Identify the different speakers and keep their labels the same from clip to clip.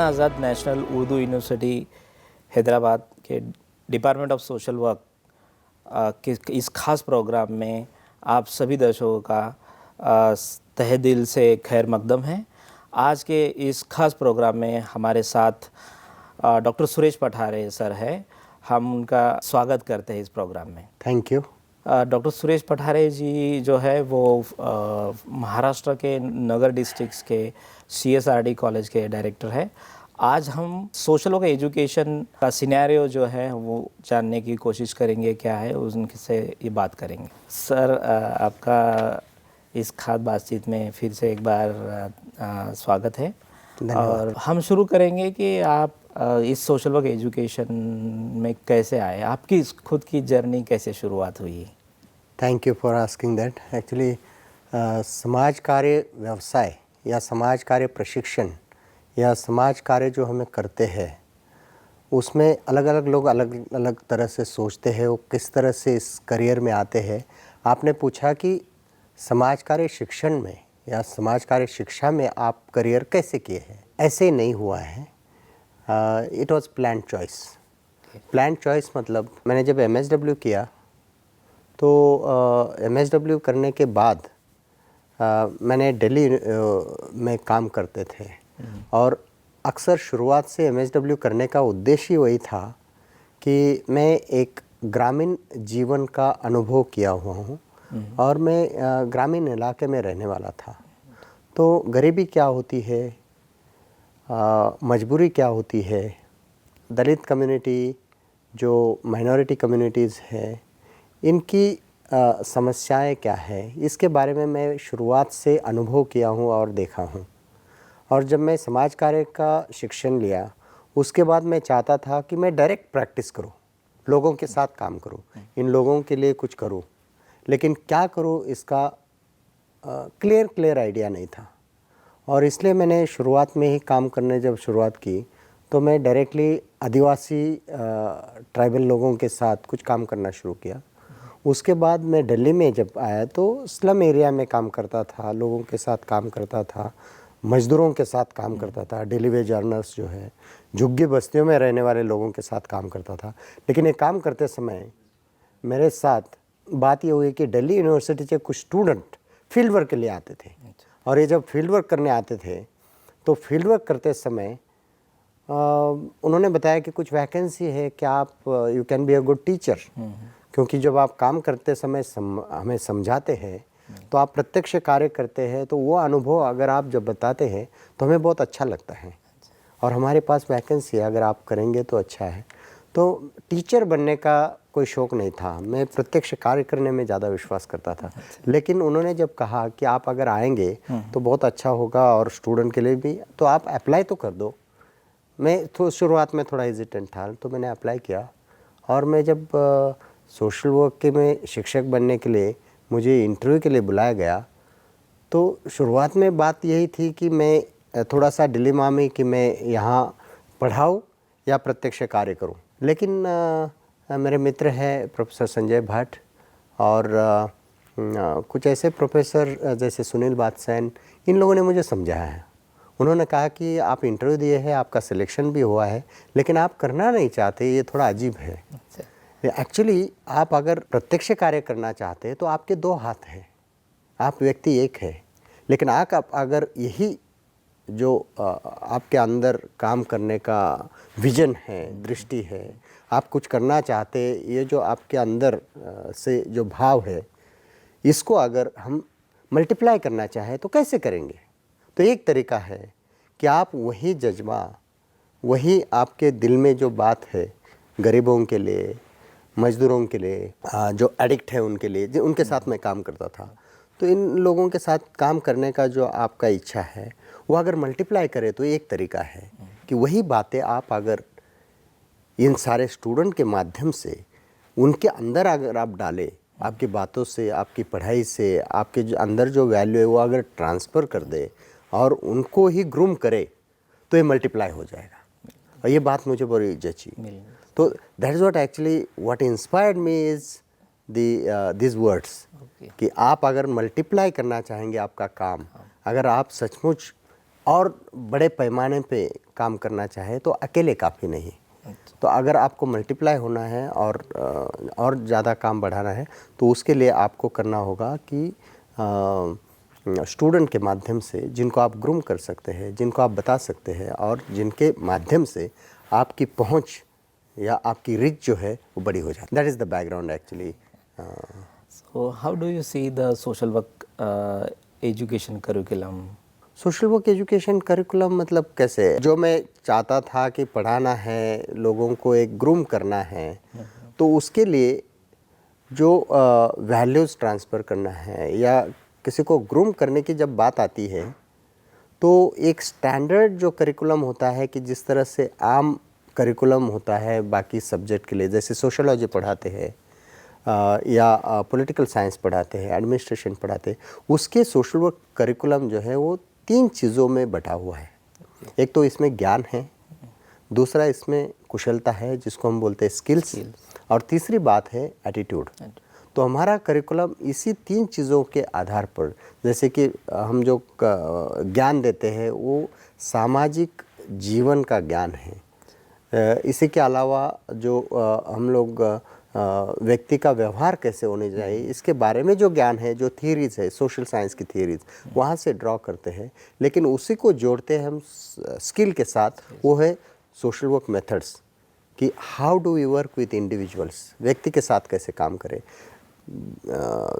Speaker 1: मौलाना आज़ाद national Urdu university Hyderabad के department of social work के इस खास प्रोग्राम में आप सभी दर्शकों का तहे दिल से खैर मकदम है। आज के इस खास प्रोग्राम में हमारे साथ डॉक्टर सुरेश पठारे सर है। हम उनका स्वागत करते हैं इस प्रोग्राम में।
Speaker 2: Thank you.
Speaker 1: Doctor Suresh Pathare ji जो है वो महाराष्ट्र के नगर डिस्ट्रिक्ट्स के CSRD कॉलेज के डायरेक्टर है। आज हम सोशल वर्क एजुकेशन का सिनेरियो जो है वो जानने की कोशिश करेंगे, क्या है उनसे ये बात करेंगे। सर आपका इस खास बातचीत में फिर से एक बार स्वागत है। और हम शुरू करेंगे कि आप इस सोशल वर्क एजुकेशन में कैसे आए, आपकी खुद की जर्नी कैसे शुरुआत हुई?
Speaker 2: Thank you for asking that. Actually समाज कार्य व्यवसाय या समाज कार्य प्रशिक्षण या समाज कार्य जो हमें करते हैं उसमें अलग अलग लोग अलग अलग तरह से सोचते हैं, वो किस तरह से इस करियर में आते हैं। आपने पूछा कि समाज कार्य शिक्षण में या समाज कार्य शिक्षा में आप करियर कैसे किए हैं। ऐसे ही नहीं हुआ है, it was plan choice. Plan choice मतलब मैंने जब MSW किया तो MSW करने के बाद मैंने दिल्ली में काम करते थे और अक्सर शुरुआत से MSW करने का उद्देश्य ही वही था कि मैं एक ग्रामीण जीवन का अनुभव किया हुआ हूँ और मैं ग्रामीण इलाके में रहने वाला था। तो गरीबी क्या होती है, मजबूरी क्या होती है, दलित कम्युनिटी जो माइनॉरिटी कम्युनिटीज़ हैं इनकी समस्याएं क्या है, इसके बारे में मैं शुरुआत से अनुभव किया हूँ और देखा हूँ। और जब मैं समाज कार्य का शिक्षण लिया उसके बाद मैं चाहता था कि मैं डायरेक्ट प्रैक्टिस करूँ, लोगों के साथ काम करूँ, इन लोगों के लिए कुछ करूँ, लेकिन क्या करूँ इसका क्लियर आइडिया नहीं था। और इसलिए मैंने शुरुआत में ही काम करने जब शुरुआत की तो मैं डायरेक्टली आदिवासी ट्राइबल लोगों के साथ कुछ काम करना शुरू किया। उसके बाद मैं दिल्ली में जब आया तो स्लम एरिया में काम करता था, लोगों के साथ काम करता था, मज़दूरों के साथ काम करता था, डेली वेज अर्नर्स जो है झुग्गी बस्तियों में रहने वाले लोगों के साथ काम करता था। लेकिन ये काम करते समय मेरे साथ बात ये हुई कि दिल्ली यूनिवर्सिटी से कुछ स्टूडेंट फील्ड वर्क के लिए आते थे और ये जब फील्ड वर्क करने आते थे तो फील्ड वर्क करते समय उन्होंने बताया कि कुछ वैकेंसी है, क्या आप you can be a good teacher. क्योंकि जब आप काम करते समय हमें समझाते हैं तो आप प्रत्यक्ष कार्य करते हैं, तो वो अनुभव अगर आप जब बताते हैं तो हमें बहुत अच्छा लगता है और हमारे पास वैकेंसी है, अगर आप करेंगे तो अच्छा है। तो टीचर बनने का कोई शौक़ नहीं था, मैं प्रत्यक्ष कार्य करने में ज़्यादा विश्वास करता था। लेकिन उन्होंने जब कहा कि आप अगर आएंगे तो बहुत अच्छा होगा और स्टूडेंट के लिए भी, तो आप अप्लाई तो कर दो। मैं तो शुरुआत में थोड़ा हेजिटेंट था, तो मैंने अप्लाई किया और मैं जब सोशल वर्क के में शिक्षक बनने के लिए मुझे इंटरव्यू के लिए बुलाया गया तो शुरुआत में बात यही थी कि मैं थोड़ा सा डिलेमा में कि मैं यहाँ पढ़ाऊँ या प्रत्यक्ष कार्य करूँ। लेकिन मेरे मित्र हैं प्रोफेसर संजय भट्ट और कुछ ऐसे प्रोफेसर जैसे सुनील बादशाह, इन लोगों ने मुझे समझाया है। उन्होंने कहा कि आप इंटरव्यू दिए हैं, आपका सिलेक्शन भी हुआ है, लेकिन आप करना नहीं चाहते, ये थोड़ा अजीब है। एक्चुअली आप अगर प्रत्यक्ष कार्य करना चाहते हैं तो आपके दो हाथ हैं, आप व्यक्ति एक है, लेकिन आप अगर यही जो आपके अंदर काम करने का विजन है, दृष्टि है, आप कुछ करना चाहते, ये जो आपके अंदर से जो भाव है, इसको अगर हम मल्टीप्लाई करना चाहें तो कैसे करेंगे। तो एक तरीका है कि आप वही जज्बा, वही आपके दिल में जो बात है गरीबों के लिए, मज़दूरों के लिए, जो एडिक्ट है उनके लिए, जो उनके साथ मैं काम करता था, तो इन लोगों के साथ काम करने का जो आपका इच्छा है वो अगर मल्टीप्लाई करें तो एक तरीका है कि वही बातें आप अगर इन सारे स्टूडेंट के माध्यम से उनके अंदर अगर आप डालें, आपकी बातों से, आपकी पढ़ाई से, आपके जो अंदर जो वैल्यू है वो अगर ट्रांसफ़र कर दे और उनको ही ग्रूम करे तो ये मल्टीप्लाई हो जाएगा। और ये बात मुझे बड़ी जची। तो that is what actually what inspired me is this words कि आप अगर मल्टीप्लाई करना चाहेंगे आपका काम, अगर आप सचमुच और बड़े पैमाने पे काम करना चाहे तो अकेले काफ़ी नहीं। तो अगर आपको मल्टीप्लाई होना है और ज़्यादा काम बढ़ाना है तो उसके लिए आपको करना होगा कि स्टूडेंट के माध्यम से जिनको आप ग्रूम कर सकते हैं, जिनको आप बता सकते हैं और जिनके माध्यम से आपकी पहुंच या आपकी रीच जो है वो बड़ी हो जाए। That is the background actually.
Speaker 1: So how do you see the social work education curriculum?
Speaker 2: Social work education curriculum मतलब कैसे, जो मैं चाहता था कि पढ़ाना है, लोगों को एक ग्रूम करना है, तो उसके लिए जो वैल्यूज़ ट्रांसफ़र करना है या किसी को ग्रूम करने की जब बात आती है तो एक स्टैंडर्ड जो करिकुलम होता है कि जिस तरह से आम करिकुलम होता है बाकी सब्जेक्ट के लिए, जैसे सोशोलॉजी पढ़ाते हैं या पॉलिटिकल साइंस पढ़ाते हैं, एडमिनिस्ट्रेशन पढ़ाते हैं, उसके सोशल वर्क करिकुलम जो है वो 3 चीज़ों में बटा हुआ है। एक तो इसमें ज्ञान है, दूसरा इसमें कुशलता है जिसको हम बोलते हैं स्किल्स, और तीसरी बात है एटीट्यूड। तो हमारा करिकुलम इसी 3 चीज़ों के आधार पर, जैसे कि हम जो ज्ञान देते हैं वो सामाजिक जीवन का ज्ञान है। इसी के अलावा जो हम लोग व्यक्ति का व्यवहार कैसे होने चाहिए इसके बारे में जो ज्ञान है, जो थियरीज़ है, सोशल साइंस की थियरीज़ वहाँ से ड्रॉ करते हैं, लेकिन उसी को जोड़ते हैं हम स्किल के साथ। वो है सोशल वर्क मेथड्स कि how do we work with individuals, व्यक्ति के साथ कैसे काम करें,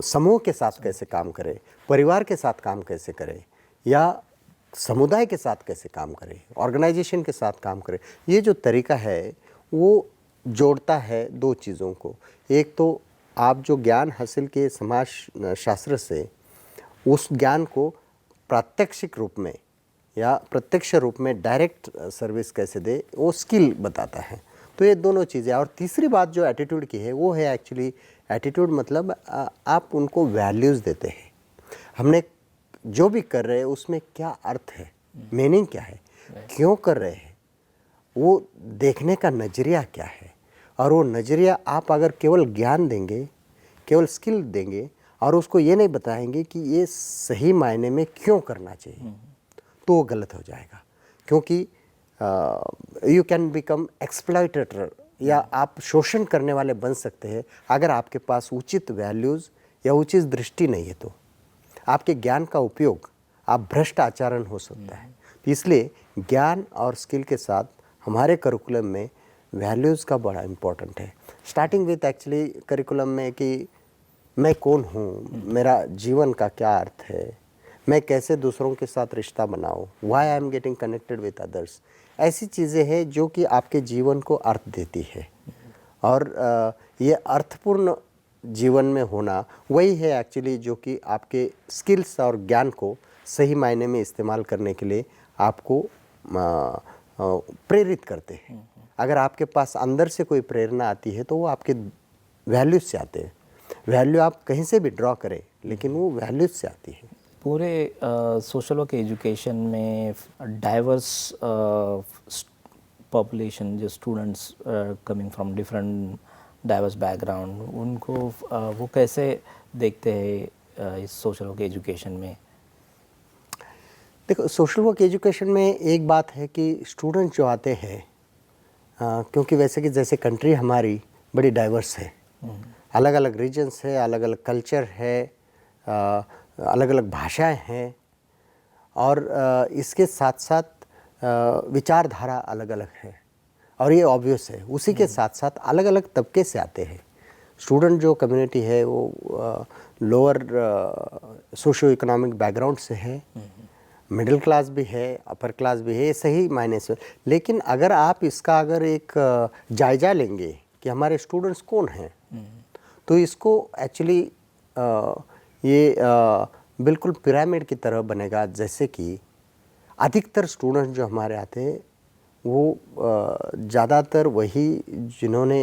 Speaker 2: समूह के साथ कैसे काम करें, परिवार के साथ काम कैसे करें, या समुदाय के साथ कैसे काम करें, ऑर्गेनाइजेशन के साथ काम करें। ये जो तरीका है वो जोड़ता है 2 चीज़ों को। एक तो आप जो ज्ञान हासिल किए समाज शास्त्र से, उस ज्ञान को प्रात्यक्षिक रूप में या प्रत्यक्ष रूप में डायरेक्ट सर्विस कैसे दे, वो स्किल बताता है। तो ये दोनों चीज़ें। और तीसरी बात जो एटीट्यूड की है वो है एक्चुअली एटीट्यूड मतलब आप उनको वैल्यूज़ देते हैं। हमने जो भी कर रहे हैं उसमें क्या अर्थ है, मीनिंग क्या है, क्यों कर रहे हैं, वो देखने का नज़रिया क्या है। और वो नज़रिया आप अगर केवल ज्ञान देंगे, केवल स्किल देंगे और उसको ये नहीं बताएंगे कि ये सही मायने में क्यों करना चाहिए, तो वो गलत हो जाएगा। क्योंकि यू कैन बिकम एक्सप्लॉइटर, या आप शोषण करने वाले बन सकते हैं अगर आपके पास उचित वैल्यूज़ या उचित दृष्टि नहीं है। तो आपके ज्ञान का उपयोग आप भ्रष्ट आचरण हो सकता है। इसलिए ज्ञान और स्किल के साथ हमारे करिकुलम में वैल्यूज़ का बड़ा इम्पोर्टेंट है। स्टार्टिंग विथ एक्चुअली करिकुलम में कि मैं कौन हूँ, मेरा जीवन का क्या अर्थ है, मैं कैसे दूसरों के साथ रिश्ता बनाऊँ, why I am getting connected with others, ऐसी चीज़ें हैं जो कि आपके जीवन को अर्थ देती है। और ये अर्थपूर्ण जीवन में होना वही है एक्चुअली जो कि आपके स्किल्स और ज्ञान को सही मायने में इस्तेमाल करने के लिए आपको प्रेरित करते हैं। अगर आपके पास अंदर से कोई प्रेरणा आती है तो वो आपके वैल्यूज़ से आते हैं। वैल्यू आप कहीं से भी ड्रॉ करें लेकिन वो वैल्यूज़ से आती है।
Speaker 1: पूरे सोशल वर्क एजुकेशन में डाइवर्स पॉपुलेशन, जो students coming from different diverse background, उनको वो कैसे देखते हैं इस सोशल वर्क एजुकेशन में?
Speaker 2: देखो, सोशल वर्क एजुकेशन में एक बात है कि स्टूडेंट जो आते हैं, क्योंकि वैसे कि जैसे कंट्री हमारी बड़ी डाइवर्स है, अलग अलग रीजन्स है, अलग अलग कल्चर है, अलग अलग भाषाएं हैं, और इसके साथ साथ विचारधारा अलग अलग है, और ये ऑब्वियस है। उसी के साथ साथ अलग अलग तबके से आते हैं स्टूडेंट। जो कम्युनिटी है वो लोअर सोशो इकोनॉमिक बैकग्राउंड से है, मिडिल क्लास भी है, अपर क्लास भी है, ये सही मायने से। लेकिन अगर आप इसका अगर एक जायज़ा लेंगे कि हमारे स्टूडेंट्स कौन हैं, तो इसको एक्चुअली ये बिल्कुल पिरामिड की तरह बनेगा। जैसे कि अधिकतर स्टूडेंट्स जो हमारे आते हैं वो ज़्यादातर वही जिन्होंने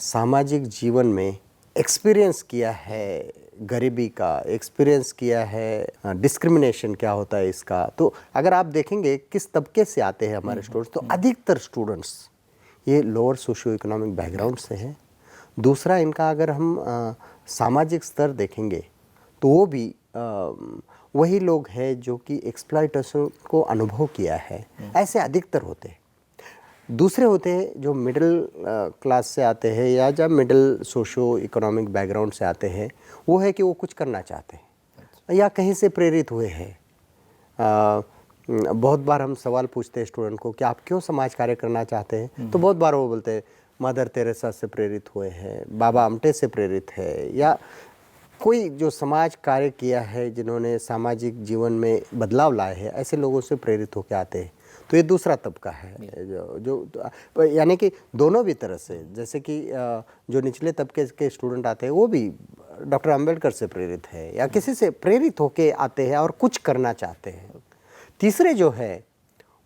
Speaker 2: सामाजिक जीवन में एक्सपीरियंस किया है, गरीबी का एक्सपीरियंस किया है, डिस्क्रिमिनेशन क्या होता है इसका। तो अगर आप देखेंगे किस तबके से आते हैं हमारे स्टूडेंट्स, तो अधिकतर स्टूडेंट्स ये लोअर सोशियो इकोनॉमिक बैकग्राउंड से हैं। दूसरा, इनका अगर हम सामाजिक स्तर देखेंगे तो वो भी वही लोग हैं जो कि एक्सप्लॉइटेशन को अनुभव किया है, ऐसे अधिकतर होते हैं। दूसरे होते हैं जो मिडिल क्लास से आते हैं या जब मिडिल सोशो इकोनॉमिक बैकग्राउंड से आते हैं, वो है कि वो कुछ करना चाहते हैं या कहीं से प्रेरित हुए हैं। बहुत बार हम सवाल पूछते हैं स्टूडेंट को कि आप क्यों समाज कार्य करना चाहते हैं, तो बहुत बार वो बोलते हैं मदर तेरेसा से प्रेरित हुए हैं, बाबा आमटे से प्रेरित है, या कोई जो समाज कार्य किया है, जिन्होंने सामाजिक जीवन में बदलाव लाए हैं, ऐसे लोगों से प्रेरित होकर आते हैं। तो ये दूसरा तबका है जो यानी कि दोनों भी तरह से, जैसे कि जो निचले तबके के स्टूडेंट आते हैं वो भी डॉक्टर अंबेडकर से प्रेरित है या किसी से प्रेरित होके आते हैं और कुछ करना चाहते हैं। तीसरे जो है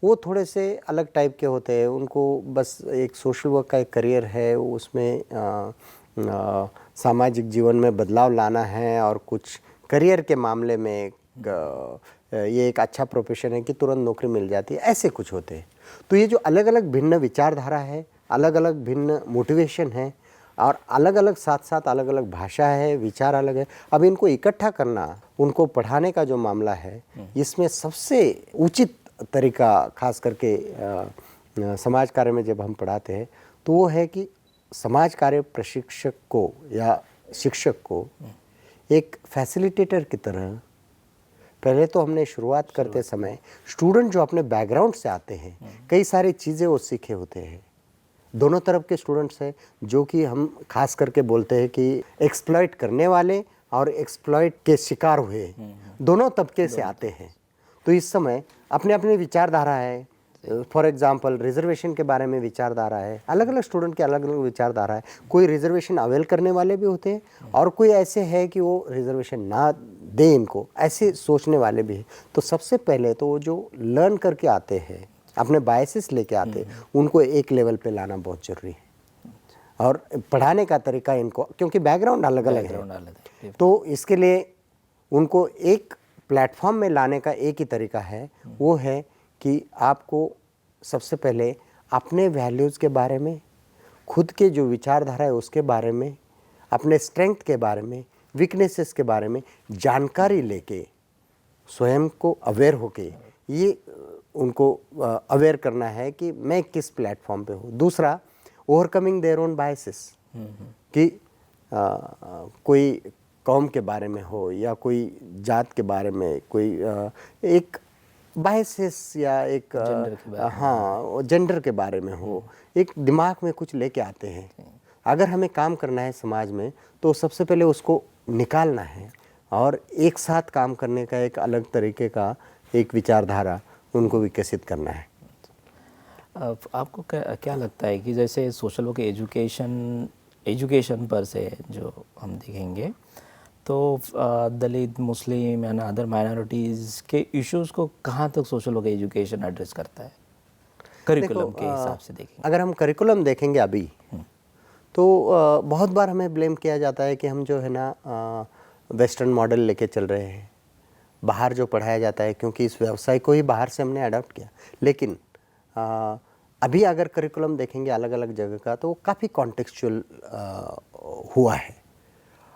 Speaker 2: वो थोड़े से अलग टाइप के होते हैं, उनको बस एक सोशल वर्क का एक करियर है, उसमें सामाजिक जीवन में बदलाव लाना है और कुछ करियर के मामले में ये एक अच्छा प्रोफेशन है कि तुरंत नौकरी मिल जाती है, ऐसे कुछ होते हैं। तो ये जो अलग अलग भिन्न विचारधारा है, अलग अलग भिन्न मोटिवेशन है और अलग अलग साथ साथ अलग अलग भाषा है, विचार अलग है, अब इनको इकट्ठा करना, उनको पढ़ाने का जो मामला है, इसमें सबसे उचित तरीका खास करके समाज कार्य में जब हम पढ़ाते हैं तो वो है कि समाज कार्य प्रशिक्षक को या शिक्षक को एक फैसिलिटेटर की तरह, पहले तो हमने शुरुआत करते समय स्टूडेंट जो अपने बैकग्राउंड से आते हैं, कई सारी चीज़ें वो सीखे होते हैं। दोनों तरफ के स्टूडेंट्स हैं जो कि हम खास करके बोलते हैं कि एक्सप्लॉइट करने वाले और एक्सप्लॉइट के शिकार हुए दोनों तबके से आते हैं। तो इस समय अपने अपने विचारधारा है, फॉर एग्जांपल रिजर्वेशन के बारे में विचारधारा है, अलग अलग स्टूडेंट के अलग अलग विचारधारा है। कोई रिजर्वेशन अवेल करने वाले भी होते हैं और कोई ऐसे है कि वो रिजर्वेशन ना दे इनको, ऐसे सोचने वाले भी हैं। तो सबसे पहले तो वो जो लर्न करके आते हैं, अपने बायसेस लेके आते हैं, उनको एक लेवल पे लाना बहुत ज़रूरी है। और पढ़ाने का तरीका इनको, क्योंकि बैकग्राउंड अलग अलग है, तो इसके लिए उनको एक प्लेटफॉर्म में लाने का एक ही तरीका है, वो है कि आपको सबसे पहले अपने वैल्यूज़ के बारे में, खुद के जो विचारधारा है उसके बारे में, अपने स्ट्रेंथ के बारे में, वीकनेसेस के बारे में जानकारी लेके स्वयं को अवेयर होके ये उनको अवेयर करना है कि मैं किस प्लेटफॉर्म पे हूँ। दूसरा, ओवरकमिंग देयर ओन बायसेस, कि कोई कौम के बारे में हो या कोई जात के बारे में, कोई एक बायसेस या एक जेंडर के बारे में हो, एक दिमाग में कुछ लेके आते हैं। अगर हमें काम करना है समाज में तो सबसे पहले उसको निकालना है और एक साथ काम करने का एक अलग तरीके का एक विचारधारा उनको विकसित करना है।
Speaker 1: आपको क्या लगता है कि जैसे सोशल वर्क एजुकेशन पर से जो हम देखेंगे तो दलित, मुस्लिम या अदर माइनॉरिटीज़ के इश्यूज़ को कहाँ तक सोशल वर्क एजुकेशन एड्रेस करता है करिकुलम के हिसाब से देखेंगे?
Speaker 2: अगर हम करिकुलम देखेंगे अभी तो बहुत बार हमें ब्लेम किया जाता है कि हम जो है ना वेस्टर्न मॉडल लेके चल रहे हैं, बाहर जो पढ़ाया जाता है, क्योंकि इस व्यवसाय को ही बाहर से हमने अडॉप्ट किया। लेकिन अभी अगर करिकुलम देखेंगे अलग अलग जगह का तो वो काफ़ी कॉन्टेक्चुअल हुआ है।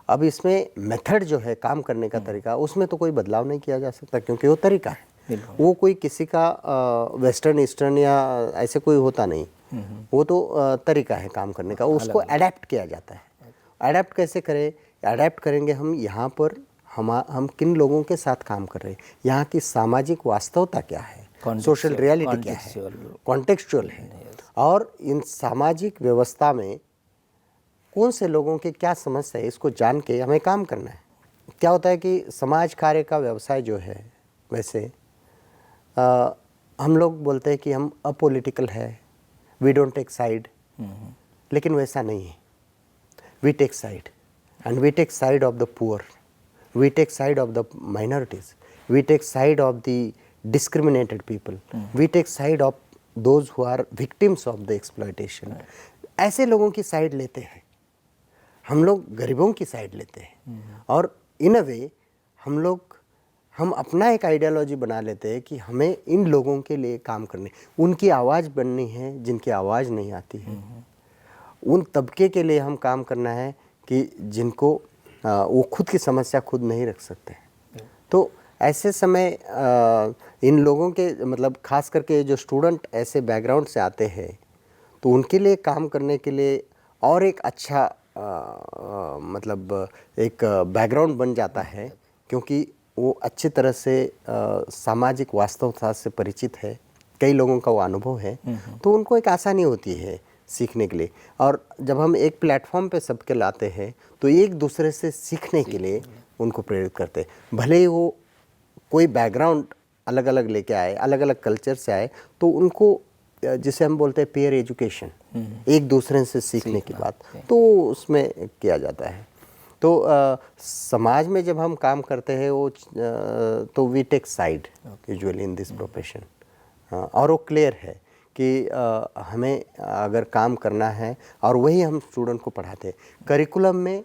Speaker 2: अब इसमें मेथड जो है काम करने का तरीका, उसमें तो कोई बदलाव नहीं किया जा सकता, क्योंकि वो तरीका है, वो कोई किसी का वेस्टर्न ईस्टर्न या ऐसे कोई होता नहीं, वो तो तरीका है काम करने का, उसको अडेप्ट किया जाता है। अडेप्ट कैसे करें? अडेप्ट करेंगे हम यहाँ पर हम किन लोगों के साथ काम कर रहे हैं, यहाँ की सामाजिक वास्तवता क्या है, सोशल रियलिटी क्या है, कॉन्टेक्चुअल है, और इन सामाजिक व्यवस्था में कौन से लोगों की क्या समस्या है, इसको जान के हमें काम करना है। क्या होता है कि समाज कार्य का व्यवसाय जो है, वैसे हम लोग बोलते हैं कि हम अपॉलिटिकल है, वी डोंट टेक साइड, लेकिन वैसा नहीं है। We take side, and we take side of the poor, we take side of the minorities, we take side of the discriminated people, we take side of those who are victims of the exploitation. ऐसे लोगों की side लेते हैं हम लोग, गरीबों की side लेते हैं, और इन अ वे हम अपना एक आइडियोलॉजी बना लेते हैं कि हमें इन लोगों के लिए काम करने, उनकी आवाज़ बननी है जिनकी आवाज़ नहीं आती है, उन तबके के लिए हम काम करना है कि जिनको वो खुद की समस्या खुद नहीं रख सकते। तो ऐसे समय इन लोगों के मतलब खास करके जो स्टूडेंट ऐसे बैकग्राउंड से आते हैं तो उनके लिए काम करने के लिए और एक अच्छा मतलब एक बैकग्राउंड बन जाता है, क्योंकि वो अच्छी तरह से सामाजिक वास्तवता से परिचित है, कई लोगों का वो अनुभव है, तो उनको एक आसानी होती है सीखने के लिए। और जब हम एक प्लेटफॉर्म पे सबके लाते हैं तो एक दूसरे से सीखने के लिए उनको प्रेरित करते हैं। भले ही वो कोई बैकग्राउंड अलग अलग लेके आए, अलग अलग कल्चर से आए, तो उनको जिसे हम बोलते हैं पीयर एजुकेशन, एक दूसरे से सीखने की बात, तो उसमें किया जाता है। तो समाज में जब हम काम करते हैं वो तो we take side usually in this profession, और वो क्लियर है कि हमें अगर काम करना है, और वही हम स्टूडेंट को पढ़ाते हैं। करिकुलम में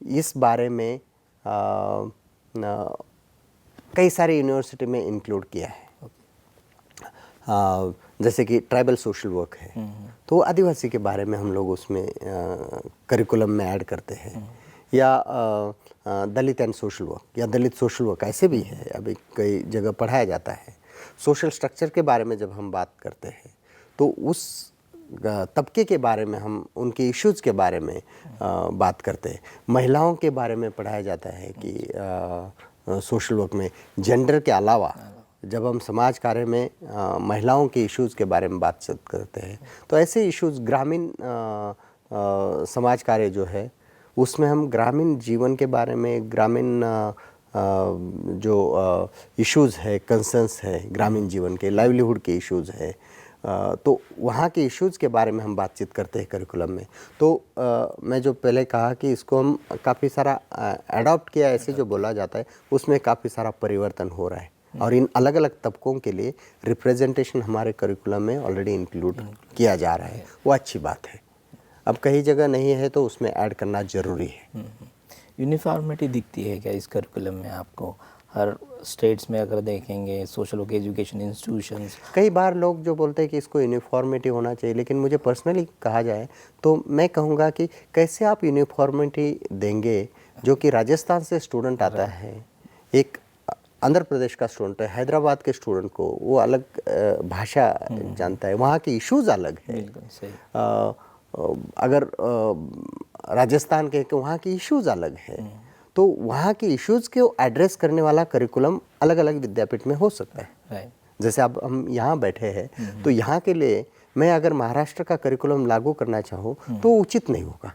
Speaker 2: इस बारे में कई सारे यूनिवर्सिटी में इंक्लूड किया है। जैसे कि ट्राइबल सोशल वर्क है, तो आदिवासी के बारे में हम लोग उसमें करिकुलम में ऐड करते हैं, या दलित एंड सोशल वर्क या दलित सोशल वर्क ऐसे भी है, अभी कई जगह पढ़ाया जाता है। सोशल स्ट्रक्चर के बारे में जब हम बात करते हैं तो उस तबके के बारे में हम उनके इश्यूज़ के बारे में बात करते हैं। महिलाओं के बारे में पढ़ाया जाता है कि सोशल वर्क में जेंडर के अलावा जब हम समाज कार्य में महिलाओं के इश्यूज़ के बारे में बातचीत करते हैं, तो ऐसे इश्यूज़ ग्रामीण समाज कार्य जो है उसमें हम ग्रामीण जीवन के बारे में, ग्रामीण जो इश्यूज़ है, कंसर्न्स है ग्रामीण जीवन के, लाइवलीहुड के इश्यूज़ है, तो वहाँ के इश्यूज़ के बारे में हम बातचीत करते हैं करिकुलम में। तो मैं जो पहले कहा कि इसको हम काफ़ी सारा अडॉप्ट किया, ऐसे जो बोला जाता है उसमें काफ़ी सारा परिवर्तन हो रहा है, और इन अलग अलग तबकों के लिए रिप्रेजेंटेशन हमारे करिकुलम में ऑलरेडी इंक्लूड किया जा रहा है। वो अच्छी बात है। अब कहीं जगह नहीं है तो उसमें ऐड करना ज़रूरी है।
Speaker 1: यूनिफॉर्मिटी दिखती है क्या इस करिकुलम में आपको? हर स्टेट्स में अगर देखेंगे सोशल वर्क एजुकेशन इंस्टीट्यूशंस,
Speaker 2: कई बार लोग जो बोलते हैं कि इसको यूनिफॉर्मिटी होना चाहिए, लेकिन मुझे पर्सनली कहा जाए तो मैं कहूँगा कि कैसे आप यूनिफॉर्मिटी देंगे जो कि राजस्थान से स्टूडेंट आता है, एक आंध्र प्रदेश का स्टूडेंट है, हैदराबाद के स्टूडेंट को वो अलग भाषा जानता है, वहाँ के इश्यूज़ अलग है।
Speaker 1: बिल्कुल सही।
Speaker 2: अगर राजस्थान के वहाँ की इश्यूज़ अलग है, तो वहाँ के इश्यूज़ को एड्रेस करने वाला करिकुलम अलग अलग विद्यापीठ में हो सकता है।
Speaker 1: राइट।
Speaker 2: जैसे अब हम यहाँ बैठे हैं तो यहाँ के लिए मैं अगर महाराष्ट्र का करिकुलम लागू करना चाहूँ तो उचित नहीं होगा,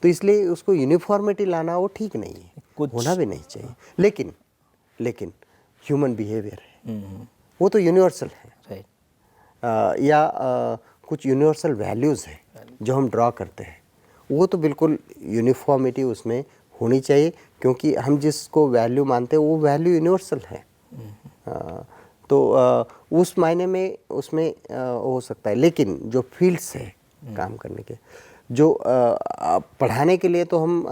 Speaker 2: तो इसलिए उसको यूनिफॉर्मिटी लाना वो ठीक नहीं है, होना भी नहीं चाहिए। लेकिन ह्यूमन बिहेवियर है, वो तो यूनिवर्सल है।
Speaker 1: राइट।
Speaker 2: या कुछ यूनिवर्सल वैल्यूज़ है जो हम ड्रॉ करते हैं, वो तो बिल्कुल यूनिफॉर्मिटी उसमें होनी चाहिए, क्योंकि हम जिसको वैल्यू मानते हैं वो वैल्यू यूनिवर्सल है। तो उस मायने में उसमें हो सकता है। लेकिन जो फील्ड्स है काम करने के, जो पढ़ाने के लिए तो हम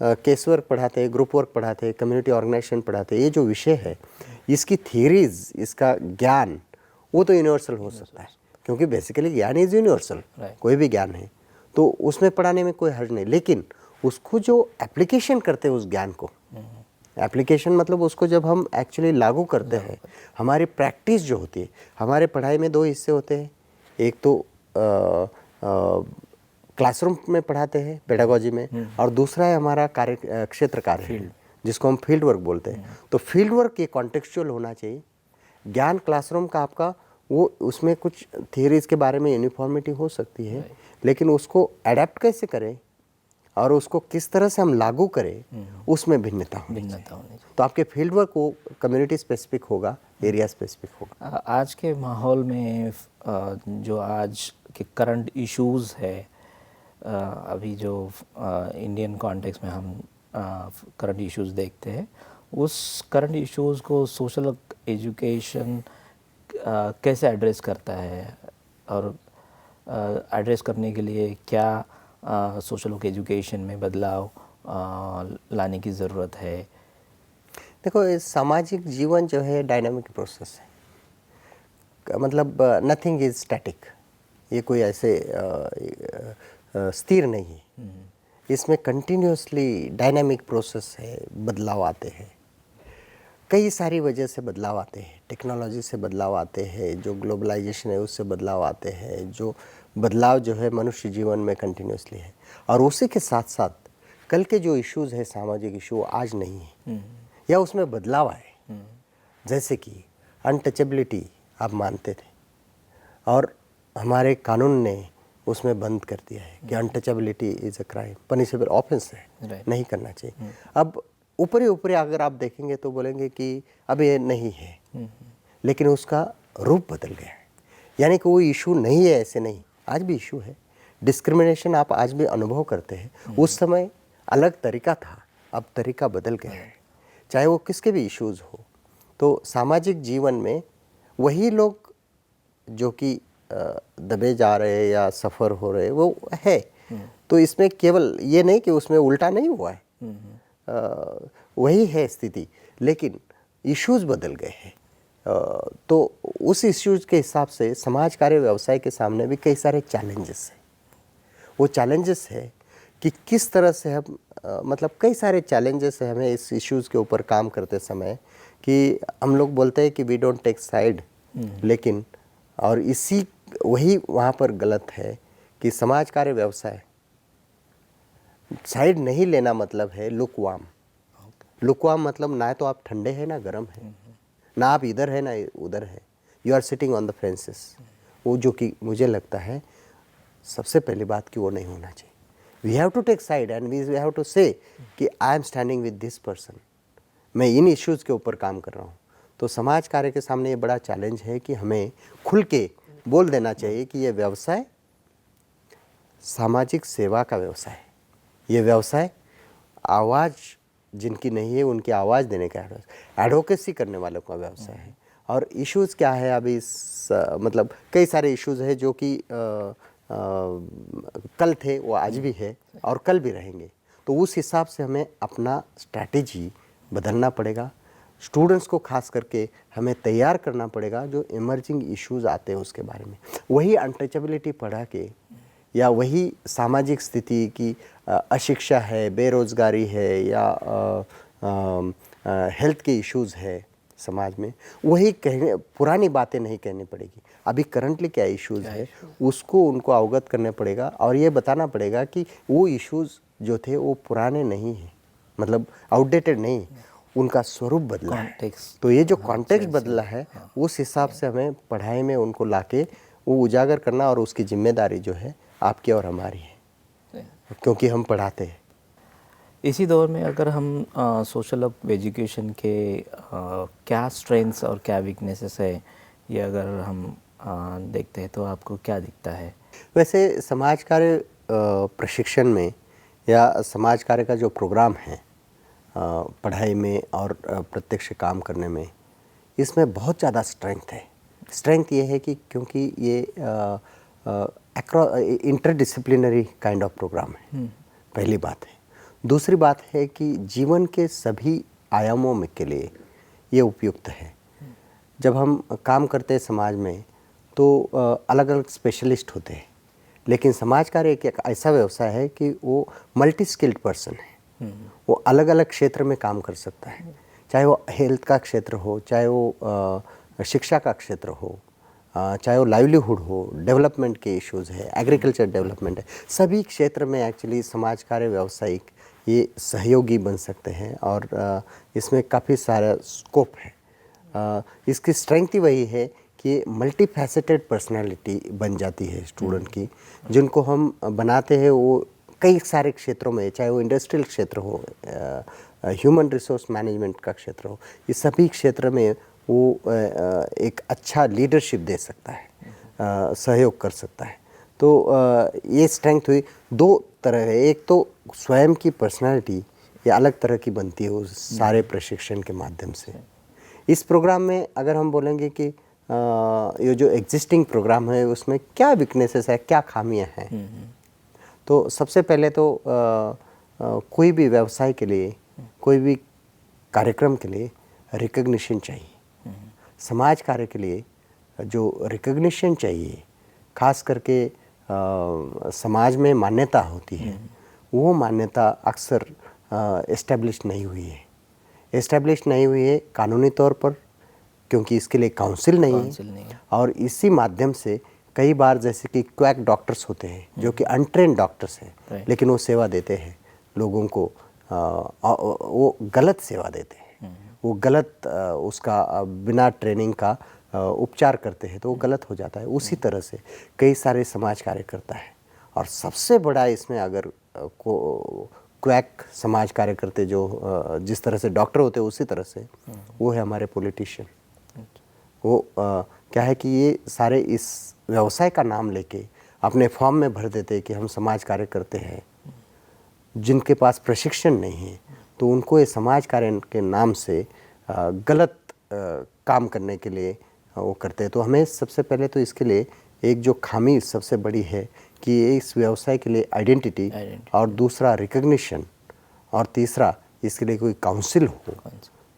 Speaker 2: केस वर्क पढ़ाते हैं, ग्रुप वर्क पढ़ाते हैं, कम्युनिटी ऑर्गेनाइजेशन पढ़ाते हैं। ये जो विषय है इसकी थियरीज, इसका ज्ञान वो तो यूनिवर्सल हो सकता है, क्योंकि बेसिकली ज्ञान इज यूनिवर्सल, कोई भी ज्ञान है तो उसमें पढ़ाने में कोई हर्ज नहीं। लेकिन उसको जो एप्लीकेशन करते हैं उस ज्ञान को, एप्लीकेशन मतलब उसको जब हम एक्चुअली लागू करते हैं, हमारी प्रैक्टिस जो होती है, हमारे पढ़ाई में दो हिस्से होते हैं। एक तो क्लासरूम में पढ़ाते हैं पेडागोजी में, और दूसरा है हमारा कार्य क्षेत्र कार्य जिसको हम फील्ड वर्क बोलते हैं। तो फील्ड वर्क ये कॉन्टेक्चुअल होना चाहिए। ज्ञान क्लासरूम का आपका वो, उसमें कुछ थियरीज के बारे में यूनिफॉर्मिटी हो सकती है, लेकिन उसको अडेप्ट कैसे करें और उसको किस तरह से हम लागू करें उसमें भिन्नता होनी चाहिए। तो आपके फील्ड वर्क वो कम्युनिटी स्पेसिफिक होगा, एरिया स्पेसिफिक होगा।
Speaker 1: आज के माहौल में जो आज के करंट इश्यूज़ है, अभी जो इंडियन कॉन्टेक्स्ट में हम करंट इश्यूज़ देखते हैं, उस करंट इश्यूज़ को सोशल एजुकेशन कैसे एड्रेस करता है, और एड्रेस करने के लिए क्या सोशल वर्क एजुकेशन में बदलाव लाने की ज़रूरत है?
Speaker 2: देखो, ये सामाजिक जीवन जो है डायनामिक प्रोसेस है, मतलब नथिंग इज स्टैटिक। ये कोई ऐसे स्थिर नहीं है, इसमें कंटिन्यूसली डायनामिक प्रोसेस है, बदलाव आते हैं। कई सारी वजह से बदलाव आते हैं, टेक्नोलॉजी से बदलाव आते हैं, जो ग्लोबलाइजेशन है उससे बदलाव आते हैं, जो बदलाव जो है मनुष्य जीवन में कंटिन्यूसली है। और उसी के साथ साथ कल के जो इश्यूज़ है, सामाजिक इशू, आज नहीं है या उसमें बदलाव आए। जैसे कि अनटचेबिलिटी आप मानते थे और हमारे कानून ने उसमें बंद कर दिया है कि untouchability is a crime, punishable offence है, नहीं करना चाहिए। अब ऊपरी ऊपरी अगर आप देखेंगे तो बोलेंगे कि अब ये नहीं है, लेकिन उसका रूप बदल गया है। यानी कि वो इशू नहीं है ऐसे नहीं, आज भी इशू है। डिस्क्रिमिनेशन आप आज भी अनुभव करते हैं। उस समय अलग तरीका था, अब तरीका बदल गया है, चाहे वो किसके भी इश्यूज़ हो। तो सामाजिक जीवन में वही लोग जो कि दबे जा रहे या सफ़र हो रहे वो है। तो इसमें केवल ये नहीं कि उसमें उल्टा नहीं हुआ है, वही है स्थिति, लेकिन इश्यूज़ बदल गए हैं। तो उस इश्यूज़ के हिसाब से समाज कार्य व्यवसाय के सामने भी कई सारे चैलेंजेस हैं। वो चैलेंजेस है कि किस तरह से हम मतलब कई सारे चैलेंजेस है हमें इस इश्यूज़ के ऊपर काम करते समय, कि हम लोग बोलते हैं कि वी डोंट टेक साइड, लेकिन और इसी वही वहाँ पर गलत है कि समाज कार्य व्यवसाय साइड नहीं लेना मतलब है लुकवाम। लुकवाम मतलब ना तो आप ठंडे हैं ना गर्म है, ना आप इधर है ना उधर है, you are sitting on the fences. वो जो कि मुझे लगता है सबसे पहली बात कि वो नहीं होना चाहिए। We have to take side and we have to say कि I am standing with this person, मैं इन इश्यूज़ के ऊपर काम कर रहा हूँ। तो समाज कार्य के सामने ये बड़ा चैलेंज है कि हमें खुल के बोल देना चाहिए कि ये व्यवसाय सामाजिक सेवा का व्यवसाय है। ये व्यवसाय आवाज़ जिनकी नहीं है उनकी आवाज़ देने का एडवोकेसी करने वालों का व्यवसाय है। और इश्यूज़ क्या है अभी मतलब कई सारे इश्यूज़ है जो कि कल थे वो आज भी है और कल भी रहेंगे। तो उस हिसाब से हमें अपना स्ट्रैटेजी बदलना पड़ेगा। स्टूडेंट्स को खास करके हमें तैयार करना पड़ेगा जो इमर्जिंग इश्यूज़ आते हैं उसके बारे में। वही अनटचेबिलिटी पढ़ा के या वही सामाजिक स्थिति की अशिक्षा है, बेरोज़गारी है या हेल्थ के इश्यूज़ है समाज में, वही कहने पुरानी बातें नहीं कहनी पड़ेगी। अभी करंटली क्या इश्यूज़ है उसको उनको अवगत करना पड़ेगा और ये बताना पड़ेगा कि वो इश्यूज़ जो थे वो पुराने नहीं हैं, मतलब आउटडेटेड नहीं, उनका स्वरूप बदला है। तो ये जो कॉन्टेक्स्ट बदला है उस हिसाब से हमें पढ़ाई में उनको लाके वो उजागर करना, और उसकी जिम्मेदारी जो है आपकी और हमारी है, क्योंकि हम पढ़ाते हैं।
Speaker 1: इसी दौर में अगर हम सोशल वर्क एजुकेशन के क्या स्ट्रेंथ्स और क्या वीकनेसेस है, ये अगर हम देखते हैं तो आपको क्या दिखता है?
Speaker 2: वैसे समाज कार्य प्रशिक्षण में या समाज कार्य का जो प्रोग्राम है पढ़ाई में और प्रत्यक्ष काम करने में, इसमें बहुत ज़्यादा स्ट्रेंथ है। स्ट्रेंथ ये है कि क्योंकि ये इंटरडिसिप्लिनरी काइंड ऑफ प्रोग्राम है, पहली बात है। दूसरी बात है कि जीवन के सभी आयामों में के लिए ये उपयुक्त है। जब हम काम करते हैं समाज में तो अलग अलग स्पेशलिस्ट होते हैं, लेकिन समाज कार्य एक ऐसा व्यवसाय है कि वो मल्टी स्किल्ड पर्सन है। वो अलग अलग क्षेत्र में काम कर सकता है, चाहे वो हेल्थ का क्षेत्र हो, चाहे वो शिक्षा का क्षेत्र हो, चाहे वो लाइवलीहुड हो, डेवलपमेंट के इश्यूज़ है, एग्रीकल्चर डेवलपमेंट है, सभी क्षेत्र में एक्चुअली समाज कार्य व्यावसायिक ये सहयोगी बन सकते हैं और इसमें काफ़ी सारा स्कोप है। इसकी स्ट्रेंथ ही वही है कि मल्टी फैसेटेड पर्सनैलिटी बन जाती है स्टूडेंट की, जिनको हम बनाते हैं वो कई सारे क्षेत्रों में, चाहे वो इंडस्ट्रियल क्षेत्र हो, ह्यूमन रिसोर्स मैनेजमेंट का क्षेत्र हो, इस सभी क्षेत्र में वो एक अच्छा लीडरशिप दे सकता है, सहयोग कर सकता है। तो ये स्ट्रेंथ हुई। दो तरह है, एक तो स्वयं की पर्सनालिटी ये अलग तरह की बनती है उस सारे प्रशिक्षण के माध्यम से। इस प्रोग्राम में अगर हम बोलेंगे कि ये जो एग्जिस्टिंग प्रोग्राम है उसमें क्या वीकनेसेस है, क्या खामियां हैं, तो सबसे पहले तो कोई भी व्यवसाय के लिए, कोई भी कार्यक्रम के लिए रिकग्निशन चाहिए। समाज कार्य के लिए जो रिकग्निशन चाहिए, खास करके समाज में मान्यता होती है, वो मान्यता अक्सर एस्टेब्लिश नहीं हुई है। एस्टेब्लिश नहीं हुई है कानूनी तौर पर, क्योंकि इसके लिए काउंसिल नहीं है। और इसी माध्यम से कई बार जैसे कि क्वैक डॉक्टर्स होते हैं जो कि अनट्रेंड डॉक्टर्स हैं, लेकिन वो सेवा देते हैं लोगों को, वो गलत सेवा देते हैं, वो गलत उसका बिना ट्रेनिंग का उपचार करते हैं, तो वो गलत हो जाता है। उसी तरह से कई सारे समाज कार्यकर्ता है, और सबसे बड़ा इसमें अगर क्वैक समाज कार्यकर्ता जो जिस तरह से डॉक्टर होते हैं उसी तरह से वो है हमारे पॉलिटिशियन। वो क्या है कि ये सारे इस व्यवसाय का नाम लेके अपने फॉर्म में भर देते हैं कि हम समाज कार्य करते हैं, जिनके पास प्रशिक्षण नहीं है तो उनको ये समाज कार्य के नाम से गलत काम करने के लिए वो करते हैं। तो हमें सबसे पहले तो इसके लिए एक जो खामी सबसे बड़ी है कि इस व्यवसाय के लिए आइडेंटिटी, और दूसरा रिकग्निशन, और तीसरा इसके लिए कोई काउंसिल हो,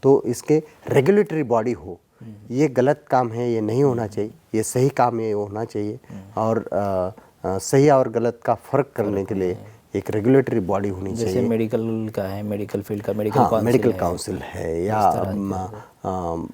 Speaker 2: तो इसके रेगुलेटरी बॉडी हो। ये गलत काम है, ये नहीं होना चाहिए, ये सही काम है, ये होना चाहिए। और सही और गलत का फ़र्क करने के लिए एक रेगुलेटरी बॉडी होनी चाहिए।
Speaker 1: जैसे मेडिकल का है, मेडिकल फील्ड का मेडिकल
Speaker 2: काउंसिल है, या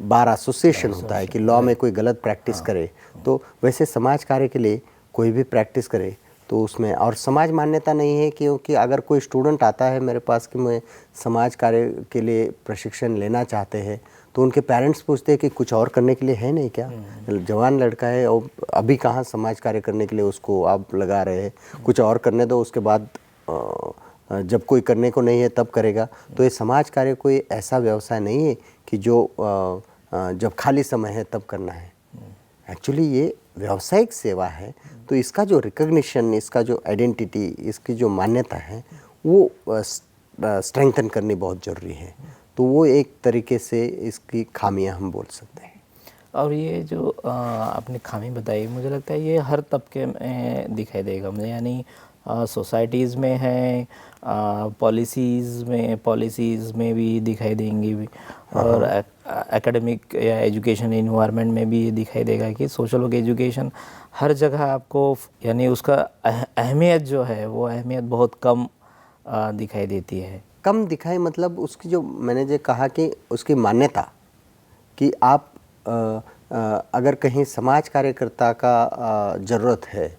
Speaker 2: बार एसोसिएशन होता है कि लॉ में कोई गलत प्रैक्टिस करे, तो वैसे समाज कार्य के लिए कोई भी प्रैक्टिस करे तो उसमें, और समाज मान्यता नहीं है, क्योंकि अगर कोई स्टूडेंट आता है मेरे पास कि मैं समाज कार्य के लिए प्रशिक्षण लेना चाहते हैं, तो उनके पेरेंट्स पूछते हैं कि कुछ और करने के लिए है नहीं क्या, जवान लड़का है और अभी कहाँ समाज कार्य करने के लिए उसको आप लगा रहे हैं, कुछ और करने दो, उसके बाद जब कोई करने को नहीं है तब करेगा। तो ये समाज कार्य कोई ऐसा व्यवसाय नहीं है कि जो जब खाली समय है तब करना है। एक्चुअली ये व्यावसायिक सेवा है, तो इसका जो रिकग्निशन, इसका जो आइडेंटिटी, इसकी जो मान्यता है वो स्ट्रेंथन करनी बहुत ज़रूरी है। तो वो एक तरीके से इसकी खामियां हम बोल सकते हैं।
Speaker 1: और ये जो आपने खामी बताई, मुझे लगता है ये हर तबके में दिखाई देगा मुझे, यानी सोसाइटीज़ में है, पॉलिसीज़ में भी दिखाई देंगी भी, और एकेडमिक या एजुकेशन इन्वायरमेंट में भी ये दिखाई देगा कि सोशल वर्क एजुकेशन हर जगह आपको, यानी उसका अहमियत जो है वो अहमियत बहुत कम दिखाई देती है।
Speaker 2: कम दिखाई मतलब उसकी जो मैंने जो कहा कि उसकी मान्यता, कि आप अगर कहीं समाज कार्यकर्ता का ज़रूरत है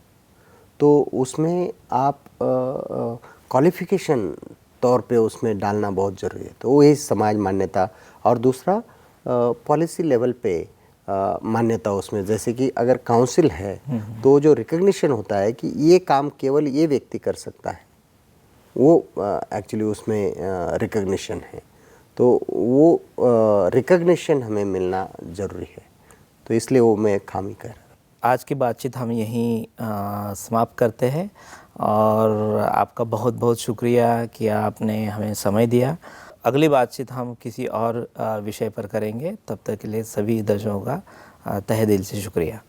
Speaker 2: तो उसमें आप क्वालिफ़िकेशन तौर पे उसमें डालना बहुत ज़रूरी है। तो वही समाज मान्यता, और दूसरा पॉलिसी लेवल पे मान्यता उसमें, जैसे कि अगर काउंसिल है तो जो रिकग्निशन होता है कि ये काम केवल ये व्यक्ति कर सकता है, वो एक्चुअली उसमें रिकग्निशन है। तो वो रिकग्निशन हमें मिलना ज़रूरी है, तो इसलिए वो मैं खामी कर रहा हूँ।
Speaker 1: आज की बातचीत हम यहीं समाप्त करते हैं, और आपका बहुत बहुत शुक्रिया कि आपने हमें समय दिया। अगली बातचीत हम किसी और विषय पर करेंगे। तब तक के लिए सभी दर्शकों का तहे दिल से शुक्रिया।